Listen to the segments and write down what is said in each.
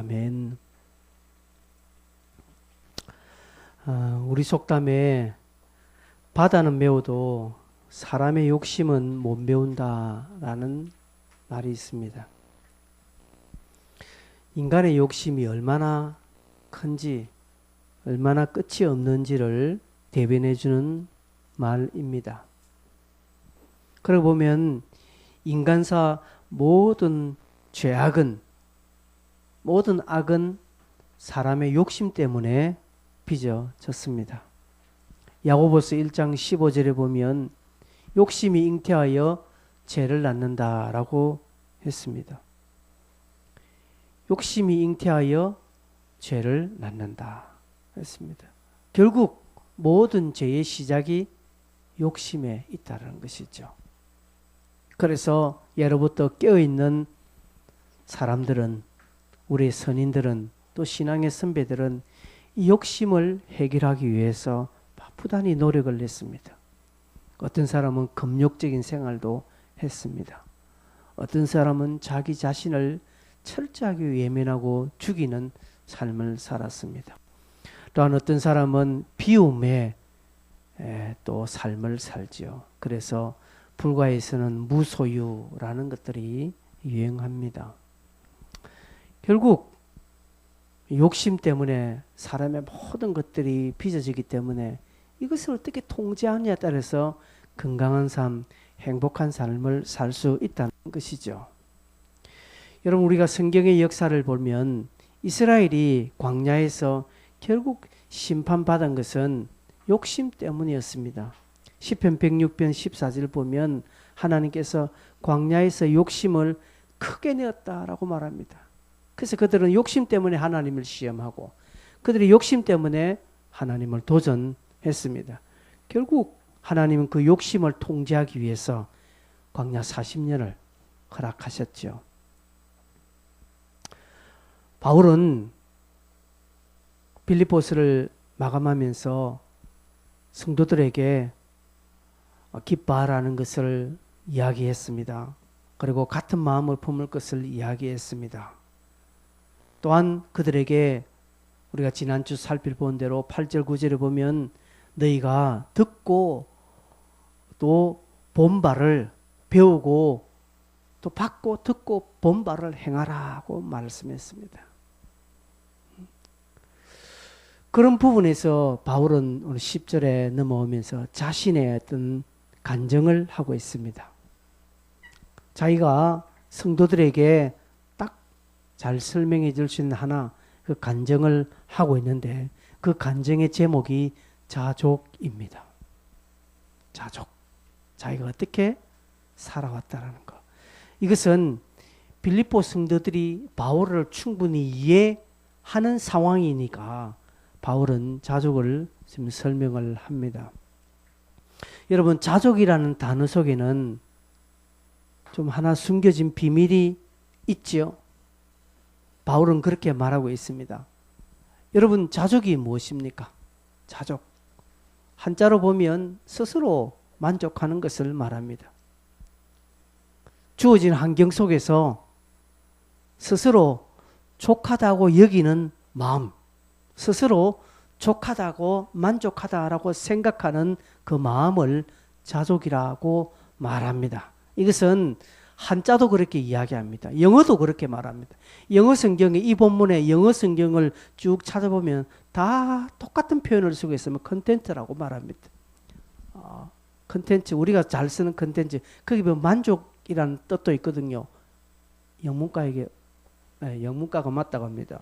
아멘. 우리 속담에 바다는 메워도 사람의 욕심은 못 메운다라는 말이 있습니다. 인간의 욕심이 얼마나 큰지, 얼마나 끝이 없는지를 대변해주는 말입니다. 그러고 보면 인간사 모든 죄악은, 모든 악은 사람의 욕심 때문에 빚어졌습니다. 야고보서 1장 15절에 보면 욕심이 잉태하여 죄를 낳는다라고 했습니다. 욕심이 잉태하여 죄를 낳는다 했습니다. 결국 모든 죄의 시작이 욕심에 있다는 것이죠. 그래서 예로부터 깨어있는 사람들은, 우리 선인들은, 또 신앙의 선배들은 이 욕심을 해결하기 위해서 바쁘다니 노력을 했습니다. 어떤 사람은 금욕적인 생활도 했습니다. 어떤 사람은 자기 자신을 철저하게 외면하고 죽이는 삶을 살았습니다. 또한 어떤 사람은 비움에 또 삶을 살지요. 그래서 불가에서는 무소유라는 것들이 유행합니다. 결국 욕심 때문에 사람의 모든 것들이 빚어지기 때문에 이것을 어떻게 통제하느냐에 따라서 건강한 삶, 행복한 삶을 살 수 있다는 것이죠. 여러분, 우리가 성경의 역사를 보면 이스라엘이 광야에서 결국 심판받은 것은 욕심 때문이었습니다. 시편 106편 14절 보면 하나님께서 광야에서 욕심을 크게 내었다라고 말합니다. 그래서 그들은 욕심 때문에 하나님을 시험하고 그들의 욕심 때문에 하나님을 도전했습니다. 결국 하나님은 그 욕심을 통제하기 위해서 광야 40년을 허락하셨죠. 바울은 빌립보서를 마감하면서 성도들에게 기뻐하라는 것을 이야기했습니다. 그리고 같은 마음을 품을 것을 이야기했습니다. 또한 그들에게 우리가 지난주 살펴본 대로 8절 9절에 보면 너희가 듣고 또 본바를 배우고 또 받고 듣고 본바를 행하라고 말씀했습니다. 그런 부분에서 바울은 오늘 10절에 넘어오면서 자신의 어떤 간증을 하고 있습니다. 자기가 성도들에게 딱 잘 설명해 줄 수 있는 하나 그 간증을 하고 있는데 그 간증의 제목이 자족입니다. 자족. 자기가 어떻게 살아왔다라는 것. 이것은 빌립보 성도들이 바울을 충분히 이해하는 상황이니까 바울은 자족을 지금 설명을 합니다. 여러분, 자족이라는 단어 속에는 좀 하나 숨겨진 비밀이 있지요. 바울은 그렇게 말하고 있습니다. 여러분, 자족이 무엇입니까? 자족. 한자로 보면 스스로 만족하는 것을 말합니다. 주어진 환경 속에서 스스로 족하다고 여기는 마음, 스스로 족하다고 만족하다라고 생각하는 그 마음을 자족이라고 말합니다. 이것은 한자도 그렇게 이야기합니다. 영어도 그렇게 말합니다. 영어 성경에 이 본문의 영어 성경을 쭉 찾아보면 다 똑같은 표현을 쓰고 있으면 컨텐츠라고 말합니다. 컨텐츠, 우리가 잘 쓰는 컨텐츠, 거기 보면 만족이라는 뜻도 있거든요. 영문과에게 영문과가 맞다고 합니다.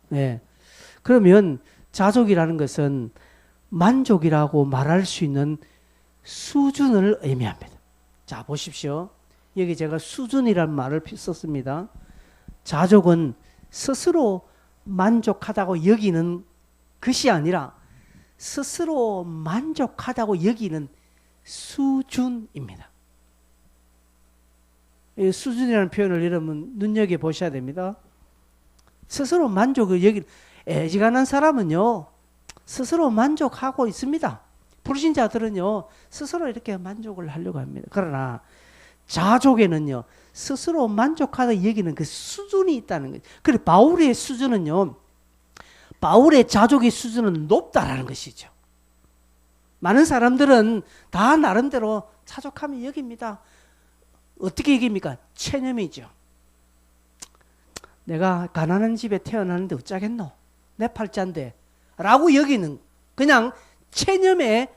네. 그러면 자족이라는 것은 만족이라고 말할 수 있는 수준을 의미합니다. 자, 보십시오. 여기 제가 수준이라는 말을 썼습니다. 자족은 스스로 만족하다고 여기는 것이 아니라 스스로 만족하다고 여기는 수준입니다. 이 수준이라는 표현을 여러분 눈여겨보셔야 됩니다. 스스로 만족을 여기는, 애지간한 사람은요 스스로 만족하고 있습니다. 불신자들은요 스스로 이렇게 만족을 하려고 합니다. 그러나 자족에는요 스스로 만족하다 여기는 그 수준이 있다는 거예요. 그래 바울의 수준은요, 바울의 자족의 수준은 높다라는 것이죠. 많은 사람들은 다 나름대로 자족하면 여깁니다. 어떻게 여깁니까? 체념이죠. 내가 가난한 집에 태어나는데 어쩌겠노? 내 팔자인데 라고 여기는 그냥 체념의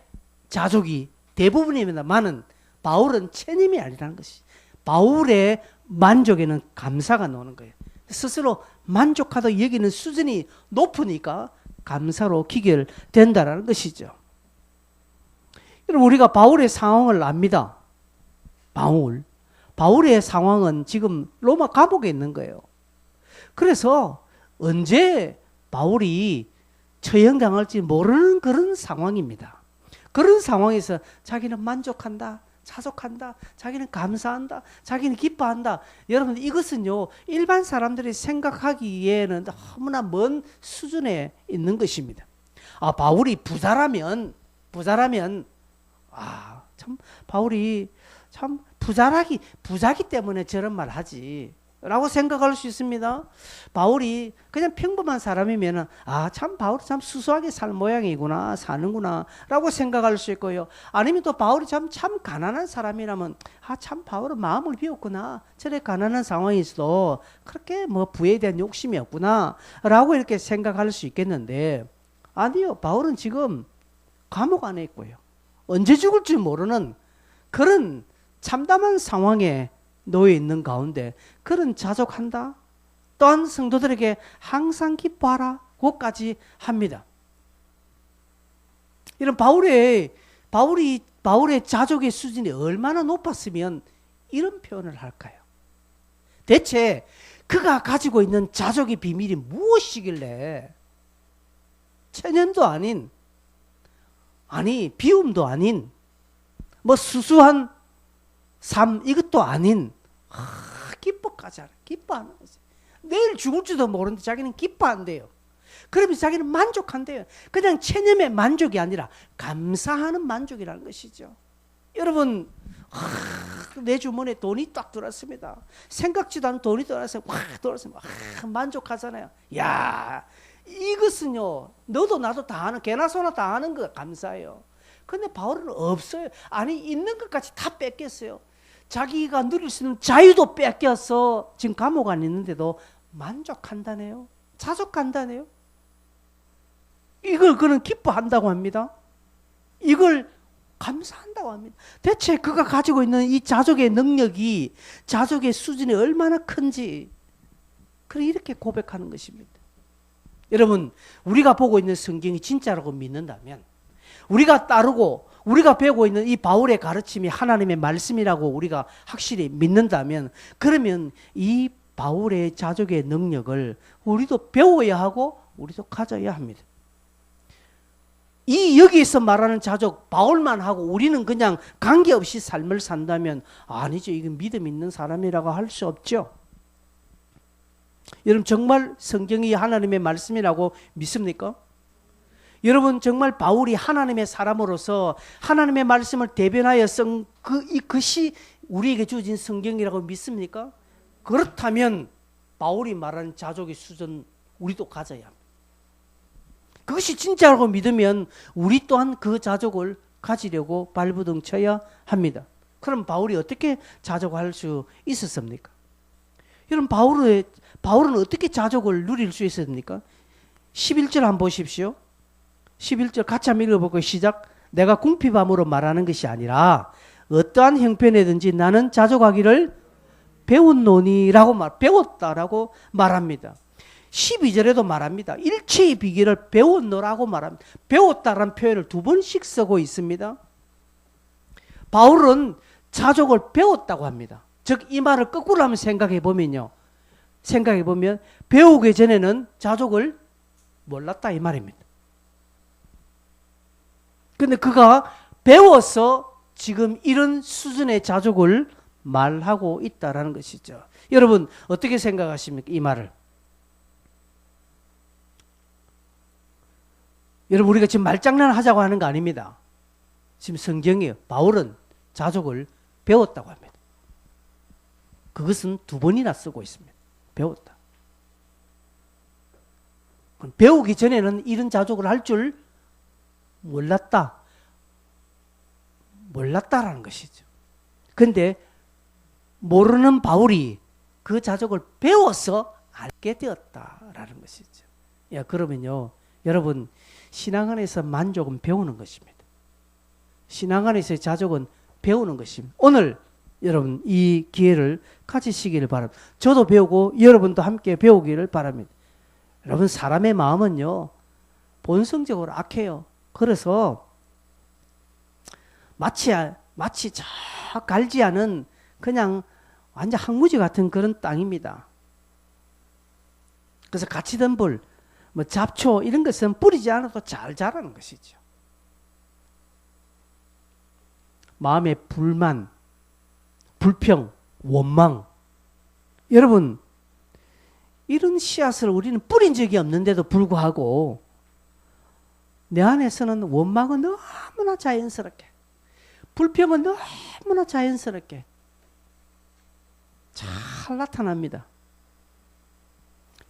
자족이 대부분입니다. 많은 바울은 체념이 아니라는 것이, 바울의 만족에는 감사가 나오는 거예요. 스스로 만족하다 여기는 수준이 높으니까 감사로 기결된다라는 것이죠. 여러분 우리가 바울의 상황을 압니다. 바울의 상황은 지금 로마 감옥에 있는 거예요. 그래서 언제 바울이 처형당할지 모르는 그런 상황입니다. 그런 상황에서 자기는 만족한다, 자족한다, 자기는 감사한다, 자기는 기뻐한다. 여러분 이것은요 일반 사람들이 생각하기에는 너무나 먼 수준에 있는 것입니다. 바울이 부자라면 참 바울이 참 부자기 때문에 저런 말 하지 라고 생각할 수 있습니다. 바울이 그냥 평범한 사람이면 참 바울이 참 수수하게 살 모양이구나, 사는구나 라고 생각할 수 있고요. 아니면 또 바울이 참 가난한 사람이라면 참 바울은 마음을 비웠구나, 저래 가난한 상황에서도 그렇게 뭐 부에 대한 욕심이 없구나 라고 이렇게 생각할 수 있겠는데, 아니요, 바울은 지금 감옥 안에 있고요, 언제 죽을지 모르는 그런 참담한 상황에 놓여 있는 가운데 그런 자족한다, 또한 성도들에게 항상 기뻐하라 고까지 합니다. 이런 바울의 자족의 수준이 얼마나 높았으면 이런 표현을 할까요? 대체 그가 가지고 있는 자족의 비밀이 무엇이길래 체념도 아닌, 비움도 아닌, 뭐 수수한 삶 이것도 아닌 기뻐까지 하라. 기뻐하는 거지. 내일 죽을지도 모르는데 자기는 기뻐한대요. 그러면서 자기는 만족한대요. 그냥 체념의 만족이 아니라 감사하는 만족이라는 것이죠. 여러분 내 주머니에 돈이 딱 들어왔습니다. 생각지도 않은 돈이 들어왔어요. 확 들어왔으면 만족하잖아요. 야, 이것은요 너도 나도 다 아는, 개나 소나 다 아는 거 감사해요. 근데 바울은 없어요. 있는 것까지 다 뺏겼어요. 자기가 누릴 수 있는 자유도 뺏겨서 지금 감옥 안에 있는데도 만족한다네요. 자족한다네요. 이걸 그는 기뻐한다고 합니다. 이걸 감사한다고 합니다. 대체 그가 가지고 있는 이 자족의 능력이, 자족의 수준이 얼마나 큰지 이렇게 고백하는 것입니다. 여러분 우리가 보고 있는 성경이 진짜라고 믿는다면, 우리가 따르고 우리가 배우고 있는 이 바울의 가르침이 하나님의 말씀이라고 우리가 확실히 믿는다면, 그러면 이 바울의 자족의 능력을 우리도 배워야 하고 우리도 가져야 합니다. 여기에서 말하는 자족 바울만 하고 우리는 그냥 관계없이 삶을 산다면 아니죠. 이건 믿음 있는 사람이라고 할 수 없죠. 여러분 정말 성경이 하나님의 말씀이라고 믿습니까? 여러분 정말 바울이 하나님의 사람으로서 하나님의 말씀을 대변하여 쓴 그것이 우리에게 주어진 성경이라고 믿습니까? 그렇다면 바울이 말하는 자족의 수준 우리도 가져야 합니다. 그것이 진짜라고 믿으면 우리 또한 그 자족을 가지려고 발부둥 쳐야 합니다. 그럼 바울이 어떻게 자족할 수 있었습니까? 여러분 바울은 어떻게 자족을 누릴 수 있었습니까? 11절 한번 보십시오. 11절 같이 한번 읽어볼까요? 시작. 내가 궁핍함으로 말하는 것이 아니라 어떠한 형편에든지 나는 자족하기를 배웠노니라고 배웠다라고 말합니다. 12절에도 말합니다. 일체의 비결을 배웠노라고 말합니다. 배웠다라는 표현을 2번씩 쓰고 있습니다. 바울은 자족을 배웠다고 합니다. 즉 이 말을 거꾸로 한번 생각해 보면 배우기 전에는 자족을 몰랐다 이 말입니다. 근데 그가 배워서 지금 이런 수준의 자족을 말하고 있다라는 것이죠. 여러분 어떻게 생각하십니까? 이 말을. 여러분 우리가 지금 말장난 하자고 하는 거 아닙니다. 지금 성경이에요. 바울은 자족을 배웠다고 합니다. 그것은 2번이나 쓰고 있습니다. 배웠다. 배우기 전에는 이런 자족을 할 줄 몰랐다라는 것이죠. 근데 모르는 바울이 그 자족을 배워서 알게 되었다라는 것이죠. 야, 그러면요, 여러분, 신앙 안에서 만족은 배우는 것입니다. 신앙 안에서의 자족은 배우는 것입니다. 오늘 여러분 이 기회를 가지시기를 바랍니다. 저도 배우고 여러분도 함께 배우기를 바랍니다. 여러분, 사람의 마음은요, 본성적으로 악해요. 그래서 마치 저 갈지 않은 그냥 완전 항무지 같은 그런 땅입니다. 그래서 가치덤불, 뭐 잡초 이런 것은 뿌리지 않아도 잘 자라는 것이죠. 마음의 불만, 불평, 원망. 여러분, 이런 씨앗을 우리는 뿌린 적이 없는데도 불구하고 내 안에서는 원망은 너무나 자연스럽게, 불평은 너무나 자연스럽게 잘 나타납니다.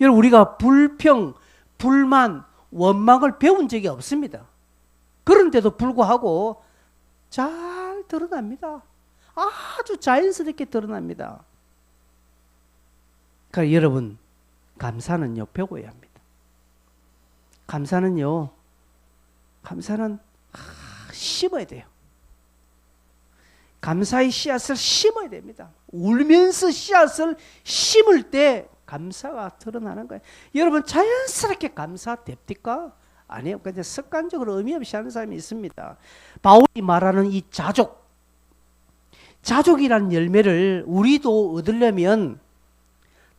여러분, 우리가 불평, 불만, 원망을 배운 적이 없습니다. 그런데도 불구하고 잘 드러납니다. 아주 자연스럽게 드러납니다. 그러니까 여러분, 감사는요, 배워야 합니다. 감사는 심어야 돼요. 감사의 씨앗을 심어야 됩니다. 울면서 씨앗을 심을 때 감사가 드러나는 거예요. 여러분, 자연스럽게 감사됩니까? 아니요. 그냥 습관적으로 의미 없이 하는 사람이 있습니다. 바울이 말하는 이 자족이라는 열매를 우리도 얻으려면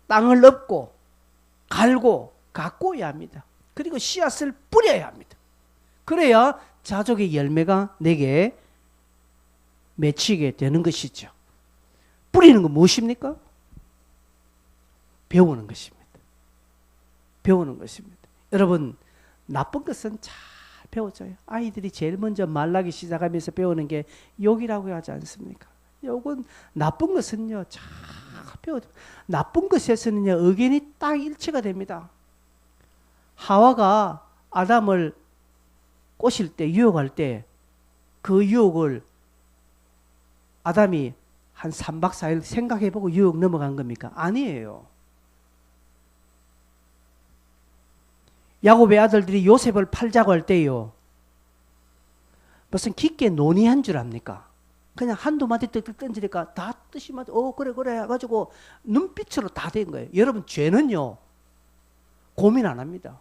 땅을 엎고 갈고 가꿔야 합니다. 그리고 씨앗을 뿌려야 합니다. 그래야 자족의 열매가 내게 맺히게 되는 것이죠. 뿌리는 건 무엇입니까? 배우는 것입니다. 배우는 것입니다. 여러분, 나쁜 것은 잘 배워져요. 아이들이 제일 먼저 말라기 시작하면서 배우는 게 욕이라고 하지 않습니까? 욕은, 나쁜 것은요, 잘 배워져요. 나쁜 것에서는요, 의견이 딱 일치가 됩니다. 하와가 아담을 꼬실 때, 유혹할 때, 그 유혹을 아담이 한 3박 4일 생각해보고 유혹 넘어간 겁니까? 아니에요. 야곱의 아들들이 요셉을 팔자고 할 때요, 무슨 깊게 논의한 줄 압니까? 그냥 한두 마디 뜩뜩 던지니까 다 뜻이 맞아. 그래 해가지고 눈빛으로 다 된 거예요. 여러분, 죄는요, 고민 안 합니다.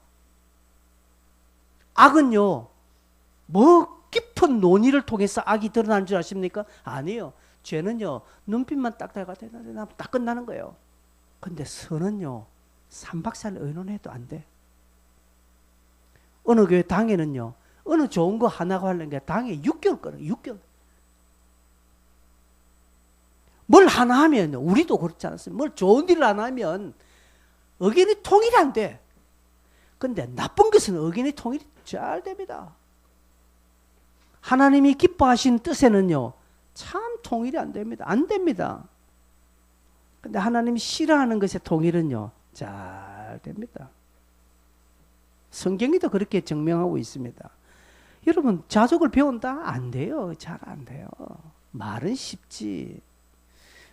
악은요, 뭐 깊은 논의를 통해서 악이 드러나는 줄 아십니까? 아니에요. 죄는요, 눈빛만 딱 끝나는 거예요. 근데 선은요, 3박 4일 의논해도 안 돼. 어느 교회 당에는요, 어느 좋은 거 하나가 하려는 게 당에 6개월 걸어요. 6개월. 뭘 하나 하면, 우리도 그렇지 않습니까? 뭘 좋은 일을 안 하면 의견이 통일이 안 돼. 근데 나쁜 것은 의견이 통일이 잘 됩니다. 하나님이 기뻐하신 뜻에는요, 참 통일이 안 됩니다. 안 됩니다. 근데 하나님이 싫어하는 것의 통일은요, 잘 됩니다. 성경이 더 그렇게 증명하고 있습니다. 여러분, 자족을 배운다? 안 돼요. 잘 안 돼요. 말은 쉽지.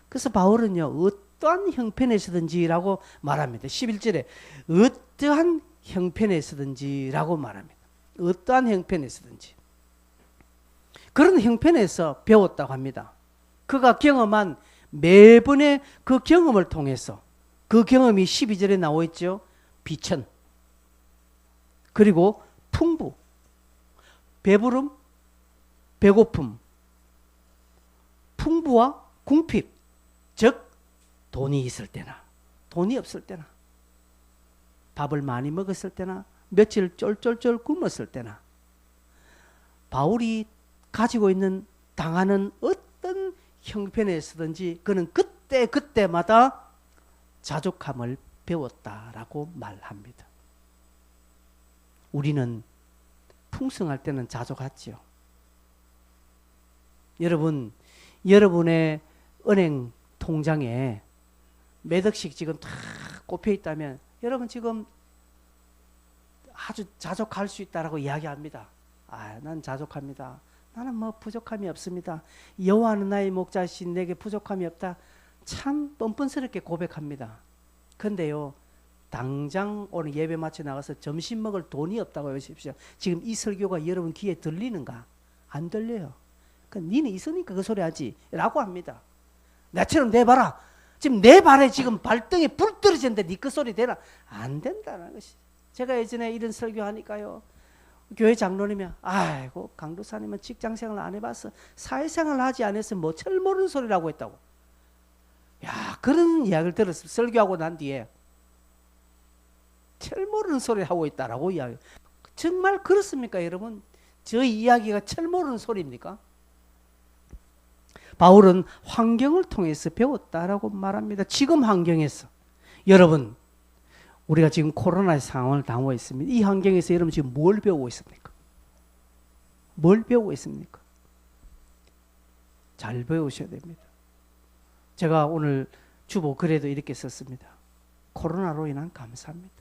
그래서 바울은요, 어떠한 형편에서든지 라고 말합니다. 11절에 어떠한 형편에서든지 라고 말합니다. 어떠한 형편에서든지. 그런 형편에서 배웠다고 합니다. 그가 경험한 매번의 그 경험을 통해서, 그 경험이 12절에 나와 있죠. 비천, 그리고 풍부, 배부름, 배고픔, 풍부와 궁핍, 즉 돈이 있을 때나 돈이 없을 때나, 밥을 많이 먹었을 때나 며칠 쫄쫄쫄 굶었을 때나, 바울이 가지고 있는 당하는 어떤 형편에서든지 그는 그때마다 자족함을 배웠다라고 말합니다. 우리는 풍성할 때는 자족하지요. 여러분, 여러분의 은행 통장에 몇 억씩 지금 다 꼽혀 있다면 여러분 지금 아주 자족할 수 있다라고 이야기합니다. 난 자족합니다. 나는 뭐 부족함이 없습니다. 여호와는 나의 목자신 내게 부족함이 없다. 참 뻔뻔스럽게 고백합니다. 근데요, 당장 오늘 예배 마쳐 나가서 점심 먹을 돈이 없다고 하십시오. 지금 이 설교가 여러분 귀에 들리는가? 안 들려요. 니는 있으니까 그 소리 하지 라고 합니다. 나처럼 내봐라. 지금 내 발에 지금 발등에 불 떨어졌는데 니 그 소리 되나? 안 된다는 것이. 제가 예전에 이런 설교하니까요, 교회 장로님이 아이고 강도사님은 직장생활 안 해봤어, 사회생활 하지 않았으면 뭐 철 모르는 소리라고 했다고. 야, 그런 이야기를 들었어요. 설교하고 난 뒤에 철 모르는 소리 하고 있다라고 이야기. 정말 그렇습니까 여러분? 저 이야기가 철 모르는 소리입니까? 바울은 환경을 통해서 배웠다라고 말합니다. 지금 환경에서 여러분, 우리가 지금 코로나의 상황을 당하고 있습니다. 이 환경에서 여러분 지금 뭘 배우고 있습니까? 뭘 배우고 있습니까? 잘 배우셔야 됩니다. 제가 오늘 주보 글에도 이렇게 썼습니다. 코로나로 인한 감사합니다.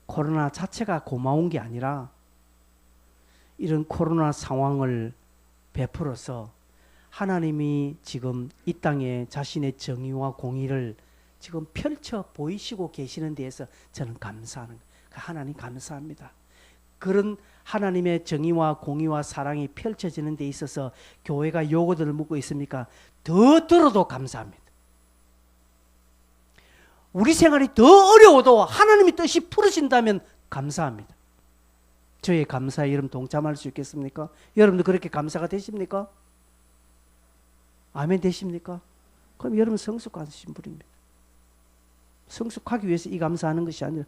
코로나 자체가 고마운 게 아니라 이런 코로나 상황을 베풀어서 하나님이 지금 이 땅에 자신의 정의와 공의를 지금 펼쳐 보이시고 계시는 데에서 저는 감사하는 거예요. 하나님 감사합니다. 그런 하나님의 정의와 공의와 사랑이 펼쳐지는 데 있어서 교회가 요구들을 묻고 있습니까? 더 들어도 감사합니다. 우리 생활이 더 어려워도 하나님의 뜻이 풀어진다면 감사합니다. 저의 감사에 여러분 동참할 수 있겠습니까? 여러분도 그렇게 감사가 되십니까? 아멘 되십니까? 그럼 여러분 성숙하신 분입니다. 성숙하기 위해서 이 감사하는 것이 아니라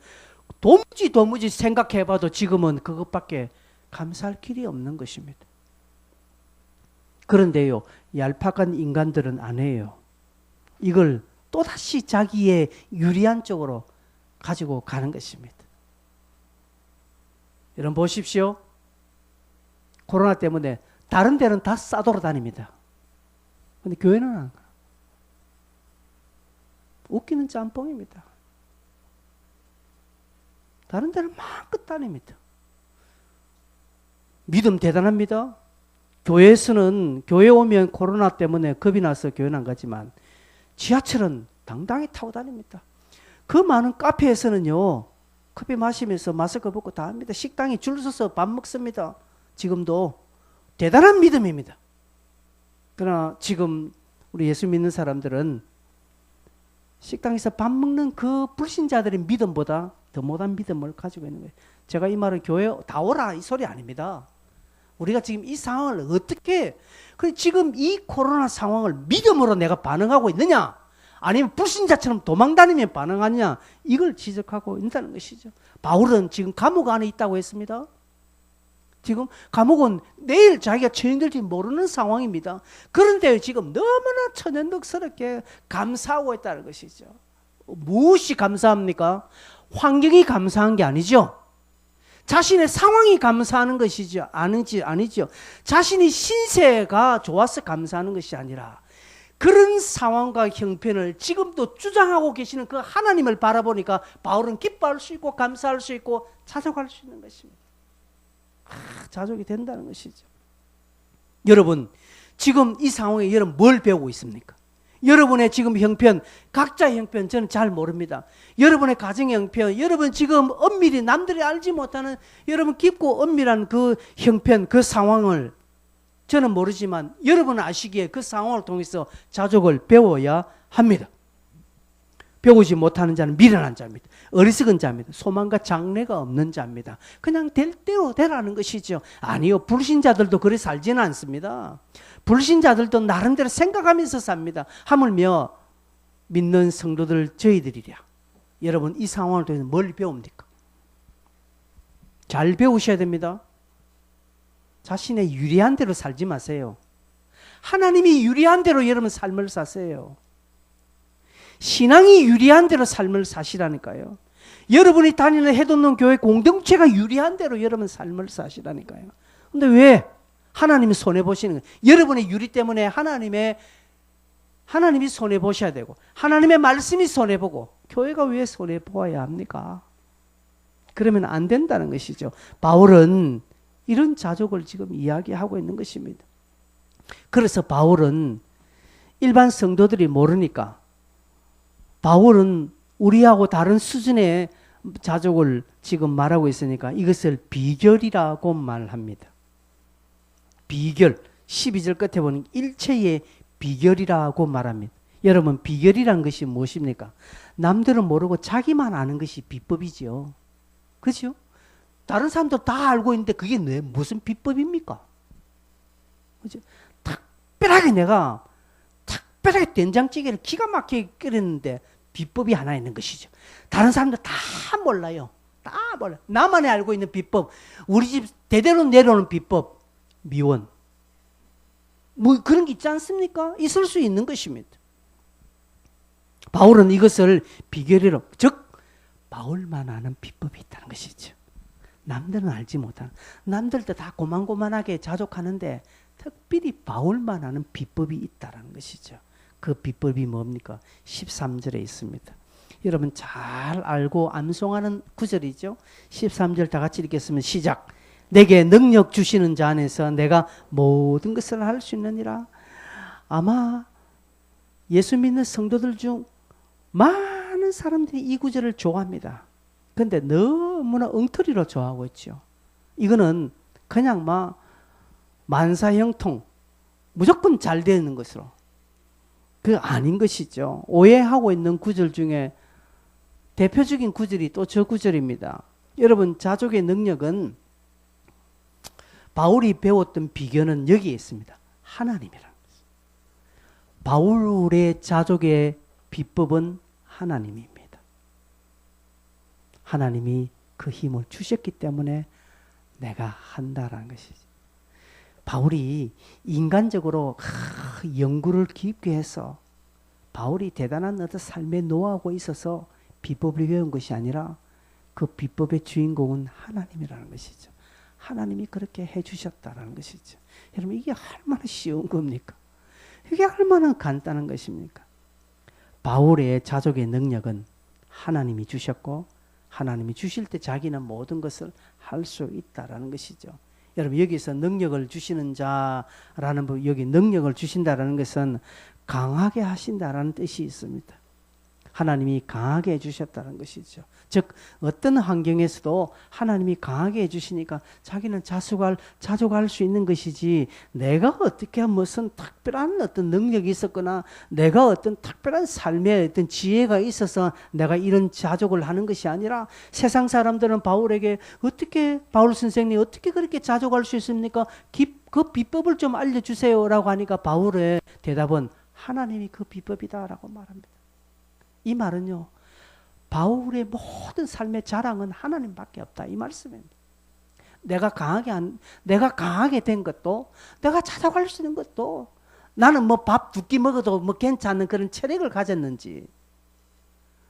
도무지 생각해봐도 지금은 그것밖에 감사할 길이 없는 것입니다. 그런데요, 얄팍한 인간들은 안 해요. 이걸 또다시 자기의 유리한 쪽으로 가지고 가는 것입니다. 여러분 보십시오. 코로나 때문에 다른 데는 다 싸돌아다닙니다. 근데 교회는 안 가요. 웃기는 짬뽕입니다. 다른 데는 마음껏 다닙니다. 믿음 대단합니다. 교회에서는, 교회 오면 코로나 때문에 겁이 나서 교회는 안 가지만 지하철은 당당히 타고 다닙니다. 그 많은 카페에서는요, 커피 마시면서 마스크 벗고 다 합니다. 식당에 줄 서서 밥 먹습니다. 지금도 대단한 믿음입니다. 그러나 지금 우리 예수 믿는 사람들은 식당에서 밥 먹는 그 불신자들의 믿음보다 더 못한 믿음을 가지고 있는 거예요. 제가 이 말은 교회 다 오라 이 소리 아닙니다. 우리가 지금 이 상황을 어떻게, 지금 이 코로나 상황을 믿음으로 내가 반응하고 있느냐, 아니면 불신자처럼 도망다니며 반응하느냐, 이걸 지적하고 있다는 것이죠. 바울은 지금 감옥 안에 있다고 했습니다. 지금 감옥은 내일 자기가 처형될지 모르는 상황입니다. 그런데 지금 너무나 천연덕스럽게 감사하고 있다는 것이죠. 무엇이 감사합니까? 환경이 감사한 게 아니죠. 자신의 상황이 감사하는 것이죠. 아니죠. 자신이 신세가 좋아서 감사하는 것이 아니라 그런 상황과 형편을 지금도 주장하고 계시는 그 하나님을 바라보니까 바울은 기뻐할 수 있고 감사할 수 있고 자족할 수 있는 것입니다. 자족이 된다는 것이죠. 여러분, 지금 이 상황에 여러분 뭘 배우고 있습니까? 여러분의 지금 형편, 각자의 형편 저는 잘 모릅니다. 여러분의 가정의 형편, 여러분 지금 엄밀히 남들이 알지 못하는 여러분 깊고 엄밀한 그 형편, 그 상황을 저는 모르지만 여러분은 아시기에 그 상황을 통해서 자족을 배워야 합니다. 배우지 못하는 자는 미련한 자입니다. 어리석은 자입니다. 소망과 장래가 없는 자입니다. 그냥 될 대로 되라는 것이죠. 아니요, 불신자들도 그래 살지는 않습니다. 불신자들도 나름대로 생각하면서 삽니다. 하물며 믿는 성도들 저희들이랴. 여러분 이 상황을 통해서 뭘 배웁니까? 잘 배우셔야 됩니다. 자신의 유리한 대로 살지 마세요. 하나님이 유리한 대로 여러분 삶을 사세요. 신앙이 유리한 대로 삶을 사시라니까요. 여러분이 다니는 해돋는 교회 공동체가 유리한 대로 여러분 삶을 사시라니까요. 근데 왜 하나님이 손해보시는 거예요? 여러분의 유리 때문에 하나님의 하나님이 손해보셔야 되고 하나님의 말씀이 손해보고 교회가 왜 손해보아야 합니까? 그러면 안 된다는 것이죠. 바울은 이런 자족을 지금 이야기하고 있는 것입니다. 그래서 바울은 일반 성도들이 모르니까 바울은 우리하고 다른 수준의 자족을 지금 말하고 있으니까 이것을 비결이라고 말합니다. 비결, 12절 끝에 보면 일체의 비결이라고 말합니다. 여러분, 비결이란 것이 무엇입니까? 남들은 모르고 자기만 아는 것이 비법이지요. 그렇죠? 다른 사람들 다 알고 있는데 그게 무슨 비법입니까? 그렇죠? 특별하게 내가 특별하게 된장찌개를 기가 막히게 끓였는데 비법이 하나 있는 것이죠. 다른 사람들 다 몰라요. 다 몰라요. 나만이 알고 있는 비법, 우리 집 대대로 내려오는 비법, 미원. 뭐 그런 게 있지 않습니까? 있을 수 있는 것입니다. 바울은 이것을 비결이로, 즉 바울만 아는 비법이 있다는 것이죠. 남들은 알지 못하는, 남들도 다 고만고만하게 자족하는데 특별히 바울만 아는 비법이 있다는 것이죠. 그 비법이 뭡니까? 13절에 있습니다. 여러분 잘 알고 암송하는 구절이죠. 13절 다 같이 읽겠습니다. 시작. 내게 능력 주시는 자 안에서 내가 모든 것을 할 수 있느니라. 아마 예수 믿는 성도들 중 많은 사람들이 이 구절을 좋아합니다. 그런데 너무나 엉터리로 좋아하고 있죠. 이거는 그냥 막 만사형통 무조건 잘 되는 것으로, 그 아닌 것이죠. 오해하고 있는 구절 중에 대표적인 구절이 또 저 구절입니다. 여러분, 자족의 능력은 바울이 배웠던 비결은 여기에 있습니다. 하나님이라는 것입니다. 바울의 자족의 비법은 하나님입니다. 하나님이 그 힘을 주셨기 때문에 내가 한다라는 것이죠. 바울이 인간적으로 연구를 깊게 해서 바울이 대단한 어떤 삶의 노하우가 있어서 비법을 배운 것이 아니라 그 비법의 주인공은 하나님이라는 것이죠. 하나님이 그렇게 해주셨다는 것이죠. 여러분, 이게 얼마나 쉬운 겁니까? 이게 얼마나 간단한 것입니까? 바울의 자족의 능력은 하나님이 주셨고 하나님이 주실 때 자기는 모든 것을 할 수 있다라는 것이죠. 여러분, 여기서 능력을 주시는 자라는 부, 여기 능력을 주신다라는 것은 강하게 하신다라는 뜻이 있습니다. 하나님이 강하게 해주셨다는 것이죠. 즉 어떤 환경에서도 하나님이 강하게 해주시니까 자기는 자족할 수 있는 것이지, 내가 어떻게 무슨 특별한 어떤 능력이 있었거나 내가 어떤 특별한 삶의 어떤 지혜가 있어서 내가 이런 자족을 하는 것이 아니라, 세상 사람들은 바울에게 어떻게, 바울 선생님 어떻게 그렇게 자족할 수 있습니까? 그 비법을 좀 알려주세요 라고 하니까 바울의 대답은 하나님이 그 비법이다라고 말합니다. 이 말은요, 바울의 모든 삶의 자랑은 하나님밖에 없다, 이 말씀입니다. 내가 강하게 된 것도, 내가 자족할 수 있는 것도, 나는 뭐 밥 두 끼 먹어도 뭐 괜찮은 그런 체력을 가졌는지,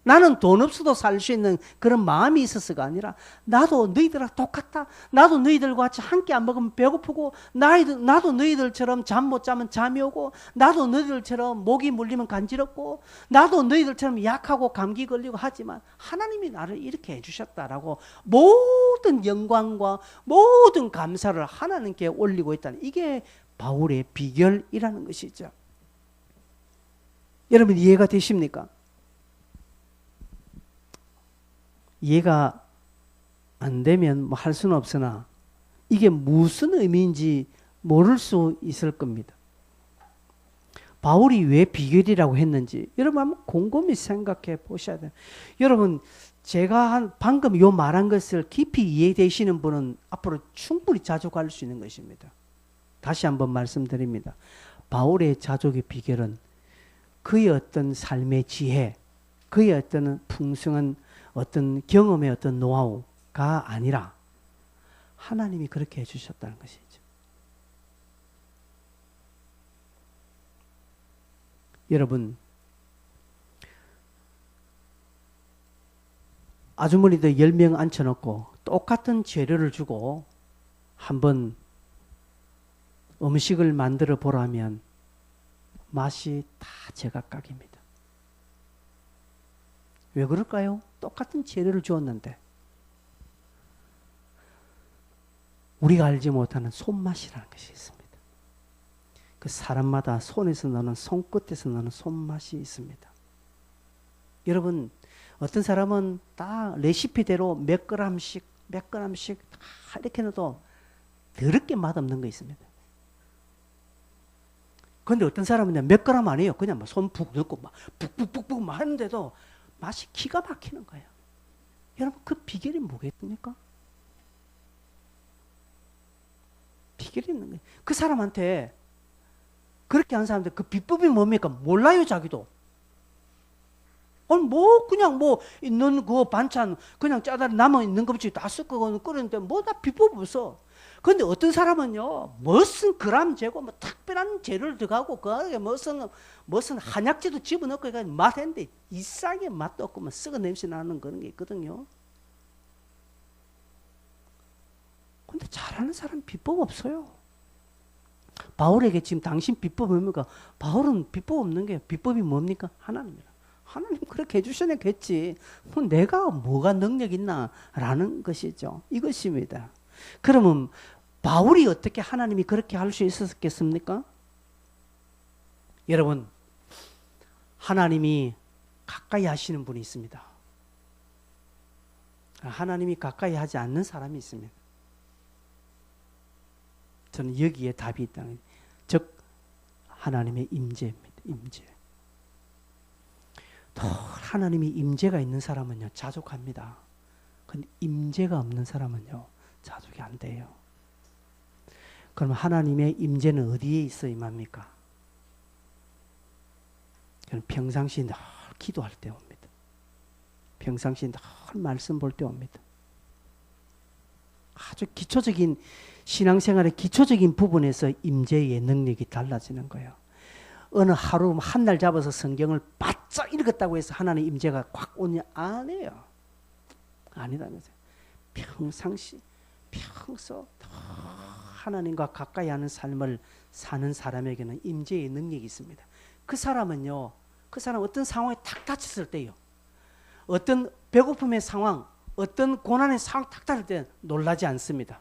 나는 돈 없어도 살 수 있는 그런 마음이 있어서가 아니라, 나도 너희들하고 똑같다. 나도 너희들과 같이 한 끼 안 먹으면 배고프고, 나도 너희들처럼 잠 못 자면 잠이 오고, 나도 너희들처럼 목이 물리면 간지럽고, 나도 너희들처럼 약하고 감기 걸리고 하지만 하나님이 나를 이렇게 해주셨다라고 모든 영광과 모든 감사를 하나님께 올리고 있다는, 이게 바울의 비결이라는 것이죠. 여러분, 이해가 되십니까? 이해가 안 되면 뭐 할 수는 없으나 이게 무슨 의미인지 모를 수 있을 겁니다. 바울이 왜 비결이라고 했는지 여러분 한번 곰곰이 생각해 보셔야 돼요. 여러분, 제가 방금 요 말한 것을 깊이 이해되시는 분은 앞으로 충분히 자족할 수 있는 것입니다. 다시 한번 말씀드립니다. 바울의 자족의 비결은 그의 어떤 삶의 지혜, 그의 어떤 풍성한 어떤 경험의 어떤 노하우가 아니라 하나님이 그렇게 해주셨다는 것이죠. 여러분, 아주머니들 10명 앉혀놓고 똑같은 재료를 주고 한번 음식을 만들어 보라면 맛이 다 제각각입니다. 왜 그럴까요? 똑같은 재료를 주었는데 우리가 알지 못하는 손맛이라는 것이 있습니다. 그 사람마다 손에서 나는, 손끝에서 나는 손맛이 있습니다. 여러분, 어떤 사람은 딱 레시피대로 몇 그램씩 다 이렇게 넣어도 더럽게 맛없는 거 있습니다. 그런데 어떤 사람은 몇 그램 아니에요. 그냥 막 손 푹 넣고 막 푹푹푹푹 막 하는데도 맛이 기가 막히는 거예요. 여러분, 그 비결이 뭐겠습니까? 비결이 있는 거예요. 그 사람한테 그렇게 한 사람들 그 비법이 뭡니까? 몰라요, 자기도. 뭐 그냥 뭐 있는 그 반찬 그냥 짜다 남아 있는 거 없이 다 섞어 끓였는데 뭐 다 비법 없어. 그런데 어떤 사람은요, 무슨 그램 재고 뭐 특별한 재료를 들어가고 그 안에 무슨 한약재도 집어넣고 해가지고 맛했는데 이상하게 맛도 없고 뭐 썩은 냄새 나는 그런 게 있거든요. 근데 잘하는 사람 비법 없어요. 바울에게 지금 당신 비법 뭡니까? 바울은 비법 없는 게, 비법이 뭡니까? 하나님이라. 하나님 그렇게 해주셔야겠지. 뭐 내가 뭐가 능력 있나? 라는 것이죠. 이것입니다. 그러면 바울이 어떻게 하나님이 그렇게 할 수 있었겠습니까? 여러분, 하나님이 가까이 하시는 분이 있습니다. 하나님이 가까이 하지 않는 사람이 있습니다. 저는 여기에 답이 있다는, 즉 하나님의 임재입니다. 임재. 또 하나님이 임재가 있는 사람은요, 자족합니다. 근데 임재가 없는 사람은요, 자족이 안 돼요. 그럼 하나님의 임재는 어디에 있어 임합니까? 평상시 늘 기도할 때 옵니다. 평상시 늘 말씀 볼 때 옵니다. 아주 기초적인 신앙생활의 기초적인 부분에서 임재의 능력이 달라지는 거예요. 어느 하루 한 날 잡아서 성경을 바짝 읽었다고 해서 하나님의 임재가 꽉 오냐? 아니에요. 아니라면서요. 평상시 평소 하나님과 가까이 하는 삶을 사는 사람에게는 임재의 능력이 있습니다. 그 사람은요, 그 사람 어떤 상황에 탁 닥쳤을 때요, 어떤 배고픔의 상황, 어떤 고난의 상황 탁 닥칠 때 놀라지 않습니다.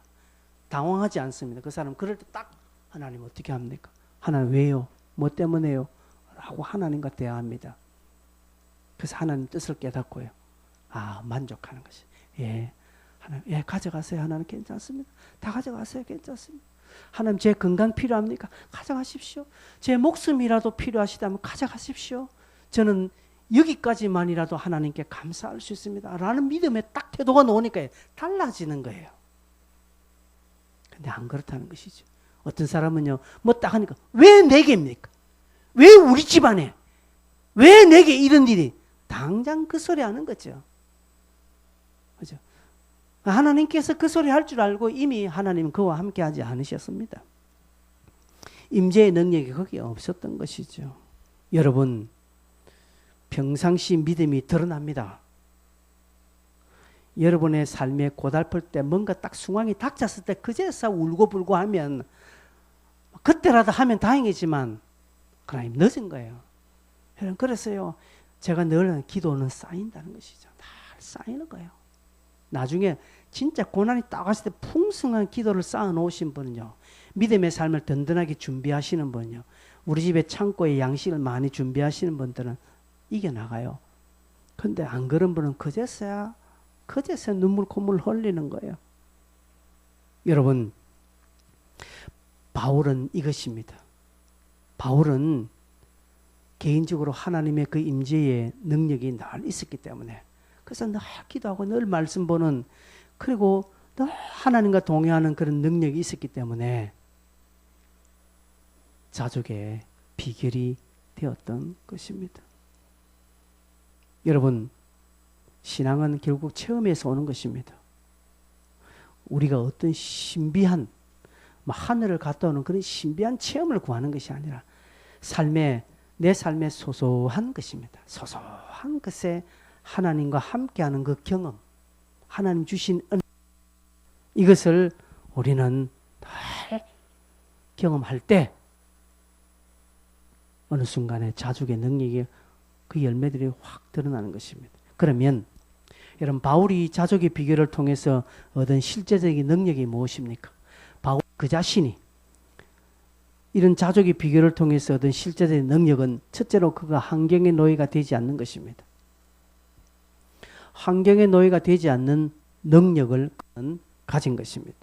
당황하지 않습니다. 그 사람 그럴 때 딱 하나님 어떻게 합니까? 하나님 왜요? 뭐 때문에요? 라고 하나님과 대화합니다. 그래서 하나님 뜻을 깨닫고요, 만족하는 것이. 하나님, 가져가세요. 하나님 괜찮습니다. 다 가져가세요. 괜찮습니다. 하나님 제 건강 필요합니까? 가져가십시오. 제 목숨이라도 필요하시다면 가져가십시오. 저는 여기까지만이라도 하나님께 감사할 수 있습니다. 라는 믿음의 딱 태도가 나오니까 달라지는 거예요. 근데 안 그렇다는 것이죠. 어떤 사람은요, 뭐 딱 하니까 왜 내게입니까? 왜 우리 집안에? 왜 내게 이런 일이? 당장 그 소리 하는 거죠. 그죠? 하나님께서 그 소리 할 줄 알고 이미 하나님은 그와 함께 하지 않으셨습니다. 임재의 능력이 거기에 없었던 것이죠. 여러분, 평상시 믿음이 드러납니다. 여러분의 삶에 고달플 때 뭔가 딱 상황이 닥쳤을 때 그제서 울고불고 하면 그때라도 하면 다행이지만 그러나 늦은 거예요. 여러분, 그래서요, 제가 늘 기도는 쌓인다는 것이죠. 다 쌓이는 거예요. 나중에 진짜 고난이 딱 왔을 때 풍성한 기도를 쌓아 놓으신 분은요, 믿음의 삶을 든든하게 준비하시는 분은요, 우리 집에 창고에 양식을 많이 준비하시는 분들은 이겨나가요. 근데 안 그런 분은 그제서야 눈물 콧물 흘리는 거예요. 여러분, 바울은 이것입니다. 바울은 개인적으로 하나님의 그 임재의 능력이 늘 있었기 때문에, 그래서 늘 기도하고 늘 말씀 보는, 그리고 늘 하나님과 동행하는 그런 능력이 있었기 때문에 자족의 비결이 되었던 것입니다. 여러분, 신앙은 결국 체험에서 오는 것입니다. 우리가 어떤 신비한, 하늘을 갔다 오는 그런 신비한 체험을 구하는 것이 아니라 내 삶의 소소한 것입니다. 소소한 것에 하나님과 함께하는 그 경험, 하나님 주신 은혜, 이것을 우리는 늘 경험할 때 어느 순간에 자족의 능력이 그 열매들이 확 드러나는 것입니다. 그러면 여러분 바울이 자족의 비결을 통해서 얻은 실제적인 능력이 무엇입니까? 바울 그 자신이 이런 자족의 비결을 통해서 얻은 실제적인 능력은 첫째로 그가 환경의 노예가 되지 않는 것입니다. 환경의 노예가 되지 않는 능력을 그는 가진 것입니다.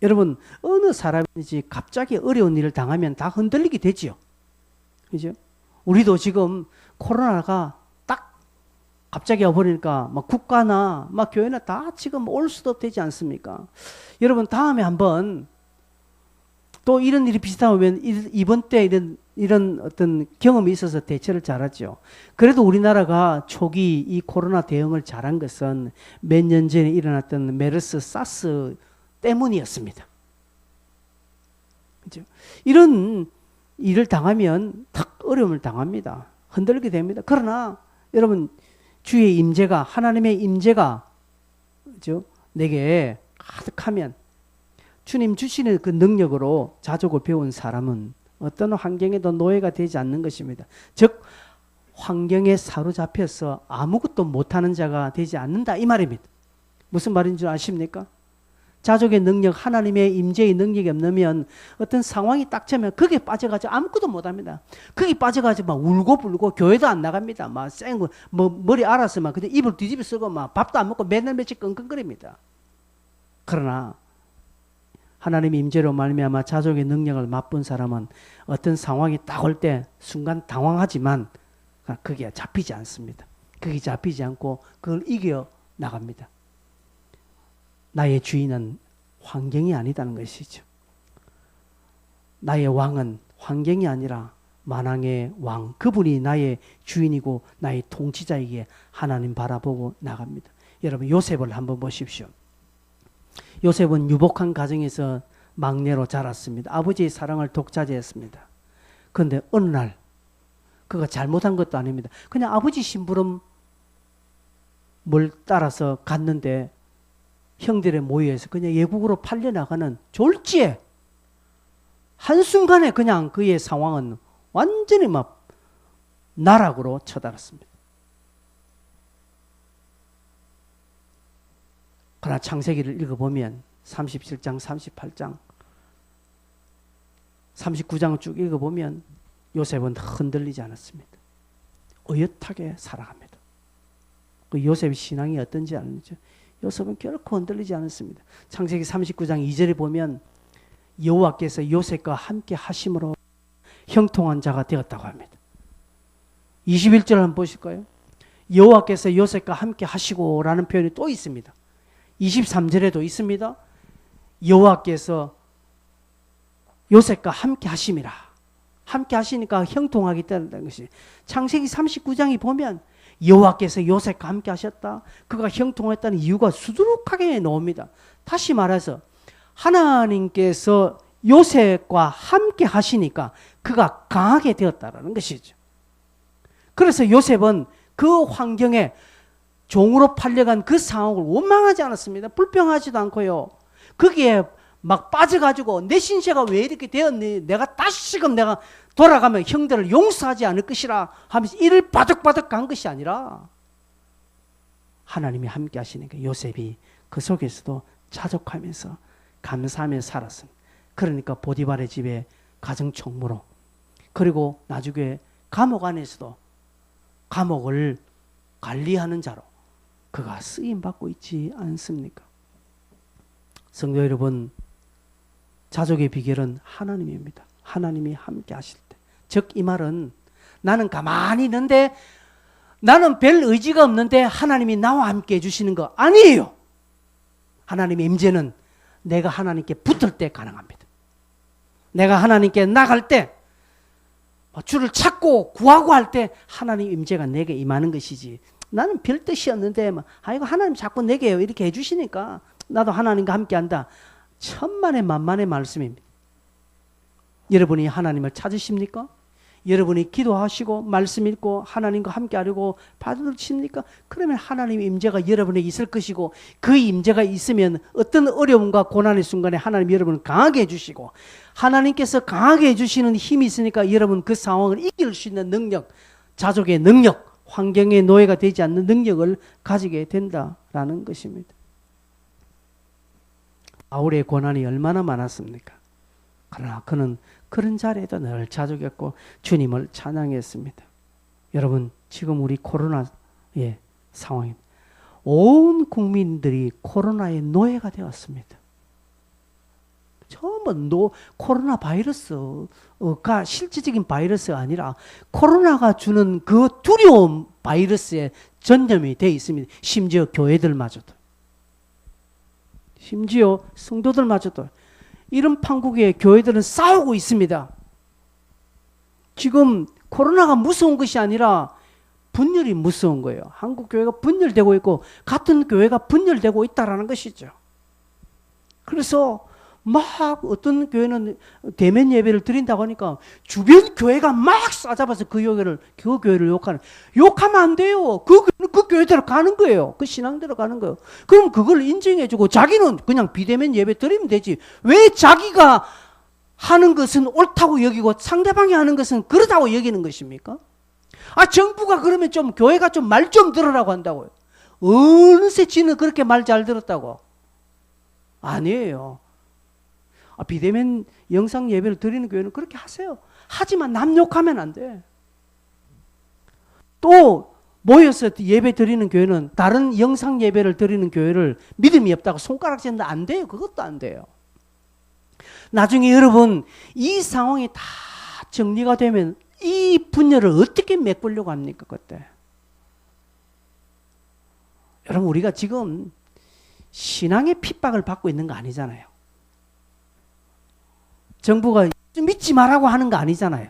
여러분 어느 사람이든지 갑자기 어려운 일을 당하면 다 흔들리게 되지요. 그죠? 우리도 지금 코로나가 딱 갑자기 와버리니까 막 국가나 막 교회나 다 지금 올 수도 되지 않습니까? 여러분 다음에 한번 또 이런 일이 비슷하면 이번 때 이런 어떤 경험이 있어서 대처를 잘하죠. 그래도 우리나라가 초기 이 코로나 대응을 잘한 것은 몇 년 전에 일어났던 메르스, 사스 때문이었습니다. 그죠? 이런 일을 당하면 탁 어려움을 당합니다. 흔들리게 됩니다. 그러나 여러분 주의 임재가 하나님의 임재가 그죠? 내게 가득하면 주님 주시는 그 능력으로 자족을 배운 사람은 어떤 환경에도 노예가 되지 않는 것입니다. 즉 환경에 사로잡혀서 아무것도 못하는 자가 되지 않는다 이 말입니다. 무슨 말인 줄 아십니까? 자족의 능력, 하나님의 임재의 능력이 없으면 어떤 상황이 딱 차면 거기에 빠져가지고 아무것도 못합니다. 거기 빠져가지고 막 울고불고 교회도 안 나갑니다. 막 쌩고 뭐 머리 알아서 막 그냥 입을 뒤집어 쓰고 막 밥도 안 먹고 맨날 며칠 끙끙거립니다. 그러나 하나님의 임재로 말미암아 자족의 능력을 맛본 사람은 어떤 상황이 딱 올 때 순간 당황하지만 그게 잡히지 않습니다. 그게 잡히지 않고 그걸 이겨 나갑니다. 나의 주인은 환경이 아니다는 것이죠. 나의 왕은 환경이 아니라 만왕의 왕, 그분이 나의 주인이고 나의 통치자이기에 하나님 바라보고 나갑니다. 여러분 요셉을 한번 보십시오. 요셉은 유복한 가정에서 막내로 자랐습니다. 아버지의 사랑을 독차지했습니다. 그런데 어느 날 그가 잘못한 것도 아닙니다. 그냥 아버지 심부름을 따라서 갔는데 형들의 모여서 그냥 외국으로 팔려나가는 졸지에 한순간에 그냥 그의 상황은 완전히 막 나락으로 쳐달았습니다. 그러나 창세기를 읽어보면 37장, 38장, 39장을 쭉 읽어보면 요셉은 흔들리지 않았습니다. 의젓하게 살아갑니다. 그 요셉의 신앙이 어떤지 아는지 요셉은 결코 흔들리지 않았습니다. 창세기 39장 2절에 보면 여호와께서 요셉과 함께 하심으로 형통한 자가 되었다고 합니다. 21절 한번 보실까요? 여호와께서 요셉과 함께 하시고 라는 표현이 또 있습니다. 23절에도 있습니다. 여호와께서 요셉과 함께 하심이라. 함께 하시니까 형통하게 된다는 것이 창세기 39장이 보면 여호와께서 요셉과 함께 하셨다. 그가 형통했다는 이유가 수두룩하게 나옵니다. 다시 말해서 하나님께서 요셉과 함께 하시니까 그가 강하게 되었다는 것이죠. 그래서 요셉은 그 환경에 종으로 팔려간 그 상황을 원망하지 않았습니다. 불평하지도 않고요. 거기에 막 빠져가지고 내 신세가 왜 이렇게 되었니? 내가 다시금 내가 돌아가면 형들을 용서하지 않을 것이라 하면서 이를 바득바득 간 것이 아니라 하나님이 함께 하시니까 요셉이 그 속에서도 자족하면서 감사하며 살았습니다. 그러니까 보디발의 집에 가정총무로 그리고 나중에 감옥 안에서도 감옥을 관리하는 자로 그가 쓰임받고 있지 않습니까? 성도 여러분, 자족의 비결은 하나님입니다. 하나님이 함께 하실 때. 즉 이 말은 나는 가만히 있는데 나는 별 의지가 없는데 하나님이 나와 함께 해주시는 거 아니에요. 하나님의 임재는 내가 하나님께 붙을 때 가능합니다. 내가 하나님께 나갈 때 주를 찾고 구하고 할 때 하나님 임재가 내게 임하는 것이지 나는 별 뜻이 없는데 아이고 하나님 자꾸 내게 이렇게 해주시니까 나도 하나님과 함께한다. 천만의 만만의 말씀입니다. 여러분이 하나님을 찾으십니까? 여러분이 기도하시고 말씀 읽고 하나님과 함께 하려고 받으십니까? 그러면 하나님의 임재가 여러분에게 있을 것이고, 그 임재가 있으면 어떤 어려움과 고난의 순간에 하나님 여러분을 강하게 해주시고, 하나님께서 강하게 해주시는 힘이 있으니까 여러분 그 상황을 이길 수 있는 능력, 자족의 능력, 환경의 노예가 되지 않는 능력을 가지게 된다라는 것입니다. 바울의 고난이 얼마나 많았습니까? 그러나 그는 그런 자리에도 늘 자족했고 주님을 찬양했습니다. 여러분, 지금 우리 코로나의 상황입니다. 온 국민들이 코로나의 노예가 되었습니다. 처음은 코로나 바이러스가 실질적인 바이러스가 아니라 코로나가 주는 그 두려움 바이러스에 전염이 되어 있습니다. 심지어 교회들마저도, 심지어 성도들마저도. 이런 판국에 교회들은 싸우고 있습니다. 지금 코로나가 무서운 것이 아니라 분열이 무서운 거예요. 한국 교회가 분열되고 있고 같은 교회가 분열되고 있다라는 것이죠. 그래서 막 어떤 교회는 대면 예배를 드린다고 하니까 주변 교회가 막 싸잡아서 그 교회를 욕하면 안 돼요. 그 교회대로 가는 거예요. 그 신앙대로 가는 거예요. 그럼 그걸 인정해주고 자기는 그냥 비대면 예배 드리면 되지. 왜 자기가 하는 것은 옳다고 여기고 상대방이 하는 것은 그러다고 여기는 것입니까? 정부가 그러면 좀 교회가 좀 말 좀 들으라고 한다고요. 어느새 지는 그렇게 말 잘 들었다고? 아니에요. 비대면 영상 예배를 드리는 교회는 그렇게 하세요. 하지만 남 욕하면 안 돼. 또 모여서 예배 드리는 교회는 다른 영상 예배를 드리는 교회를 믿음이 없다고 손가락질도 안 돼요. 그것도 안 돼요. 나중에 여러분 이 상황이 다 정리가 되면 이 분열을 어떻게 메꾸려고 합니까? 그때 여러분, 우리가 지금 신앙의 핍박을 받고 있는 거 아니잖아요. 정부가 믿지 말라고 하는 거 아니잖아요.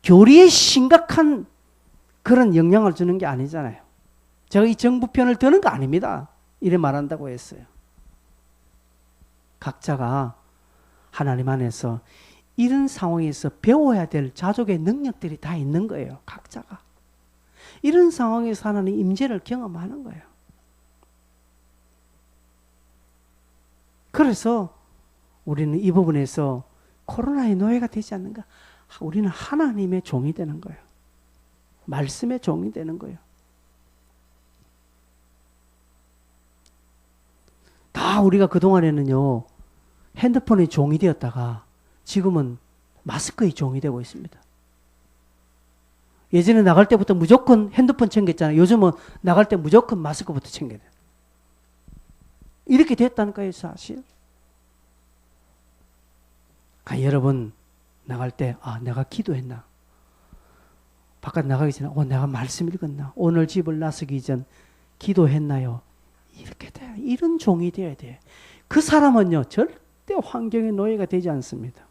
교리에 심각한 그런 영향을 주는 게 아니잖아요. 제가 이 정부 편을 드는 거 아닙니다. 이래 말한다고 했어요. 각자가 하나님 안에서 이런 상황에서 배워야 될 자족의 능력들이 다 있는 거예요. 각자가. 이런 상황에서 하나님 임재를 경험하는 거예요. 그래서 우리는 이 부분에서 코로나의 노예가 되지 않는가? 우리는 하나님의 종이 되는 거예요. 말씀의 종이 되는 거예요. 다 우리가 그동안에는요, 핸드폰의 종이 되었다가 지금은 마스크의 종이 되고 있습니다. 예전에 나갈 때부터 무조건 핸드폰 챙겼잖아요. 요즘은 나갈 때 무조건 마스크부터 챙겨야 돼요. 이렇게 됐다니까요, 사실. 여러분 나갈 때 내가 기도했나? 바깥 나가기 전에 내가 말씀 읽었나? 오늘 집을 나서기 전 기도했나요? 이렇게 돼요. 이런 종이 되어야 돼요. 그 사람은요 절대 환경의 노예가 되지 않습니다.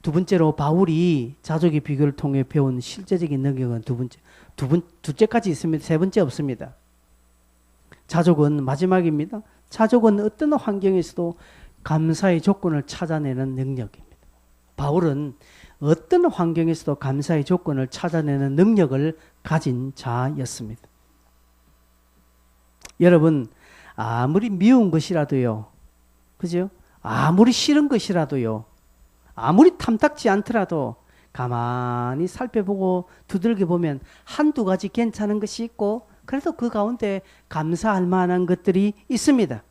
두 번째로 바울이 자족의 비결을 통해 배운 실제적인 능력은 둘째까지 있습니다. 세 번째 없습니다. 자족은 마지막입니다. 자족은 어떤 환경에서도 감사의 조건을 찾아내는 능력입니다. 바울은 어떤 환경에서도 감사의 조건을 찾아내는 능력을 가진 자였습니다. 여러분, 아무리 미운 것이라도요, 그죠? 아무리 싫은 것이라도요, 아무리 탐탁지 않더라도 가만히 살펴보고 두들겨 보면 한두 가지 괜찮은 것이 있고, 그래도 그 가운데 감사할 만한 것들이 있습니다.